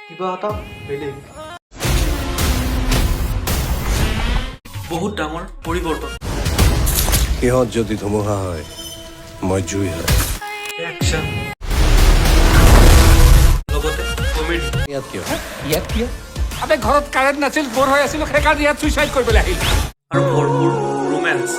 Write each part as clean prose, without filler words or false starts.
কিবা এটা বেলেগ বহুত ডাঙৰ পৰিৱৰ্তন সিহঁত যদি ধুমুহা হয় মই জুই হয় একশ্যন লগতে কমেডি ইয়াত কিয় কিয় আবে ঘৰত কাৰেণ্ট নাছিল বৰ হৈ আছিল সেইকাৰণে ইয়াত চুইচাইড কৰিবলৈ আহিল আৰু ভৰপূৰ ৰোমেন্স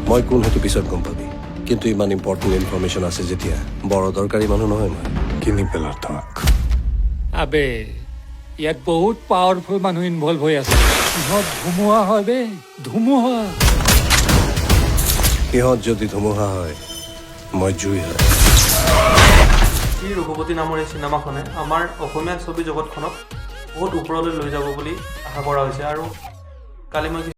মই কোন সেইটো পিছত গম পাবি কিন্তু ইমান ইম্পৰ্টেণ্ট ইনফৰমেশ্যন আছে যেতিয়া বৰ দৰকাৰী মানুহ নহয় মই কিনি পেলা থাক আবে ইয়াত বহুত পাৱাৰফুল মানুহ ইনভলভ হৈ আছে ইহঁত ধুমুহা হয় বে ধুমুহা সিহঁত যদি ধুমুহা হয় মই জুই হয় শ্ৰী ৰঘুপতি নামৰ এই চিনেমাখনে আমাৰ অসমীয়া ছবি জগতখনক বহুত ওপৰলৈ লৈ যাব বুলি আশা কৰা হৈছে আৰু কালি মই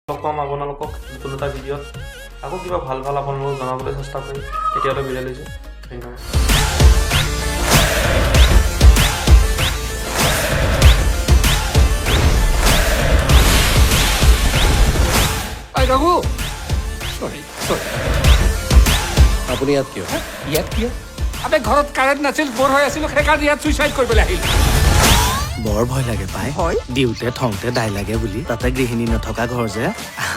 লগ পাম আপোনালোকক নতুন এটা ভিডিঅ'ত আকৌ কিবা ভাল ভাল আপোনালোকক জনাবলৈ চেষ্টা কৰিম এতিয়ালৈ বিদায় লৈছোঁ ধন্যবাদ ৰঘু চৰি চৰি আপুনি ইয়াত কিয় ইয়াত কিয় আবে ঘৰত কাৰেণ্ট নাছিল বৰ হৈ আছিলো সেইকাৰণে ইয়াত চুইচাইড কৰিবলৈ আহিলো বৰ ভয় লাগে পাই দিওঁতে থওঁতে দাই লাগে বুলি তাতে গৃহিণী নথকা ঘৰ যে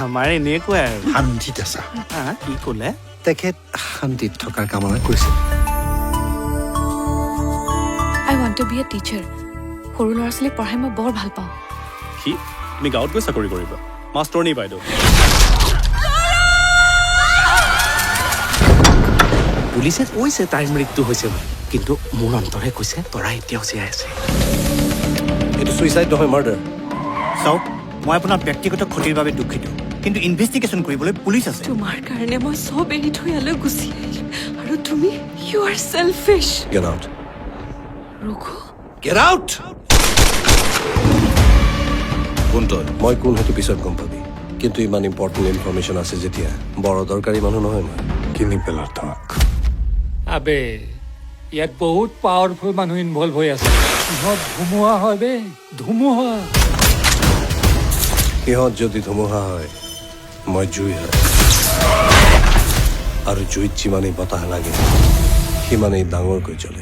আমাৰ এনেকুৱাই আৰু শান্তিত আছা হা, কি ক'লে তেখেত শান্তিত থকাৰ কামনা কৰিছিল I want to be a teacher. সৰু ল'ৰা ছোৱালীক পঢ়াই মই বৰ ভাল পাওঁ কি তুমি গাঁৱত গৈ চাকৰি কৰিবা মাষ্টৰনী বাইদেউ পুলিচে কৈছে তাইৰ মৃত্যু হৈছে বুলি কিন্তু মোৰ অন্তৰে কৈছে তৰা এতিয়াও জীয়াই আছে এইটো ছুইচাইড নহয় মাৰ্ডাৰ চাওক মই আপোনাৰ ব্যক্তিগত ক্ষতিৰ বাবে দুখিত কিন্তু ইনভেষ্টিগেশ্যন কৰিবলৈ পুলিচ আছে তোমাৰ কাৰণে মই চব এৰি থৈ ইয়ালৈ গুচি আহিলো আৰু তুমি you are selfish get out Raghu get out কোন তই মই কোন সেইটো পিছত গম পাবি কিন্তু ইমান ইম্পৰ্টেণ্ট ইনফৰমেশ্যন আছে যেতিয়া বৰ দৰকাৰী মানুহ নহয় মই কিনি পেলাৰ তোমাক আবে ইয়াত বহুত পাৱাৰফুল মানুহ ইনভলভ হৈ আছে ইহঁত ধুমুহা হয় বে ধুমুহা সিহঁত যদি ধুমুহা হয় মই জুই হয় আৰু জুইত যিমানেই বতাহ লাগে সিমানেই ডাঙৰকৈ জ্বলে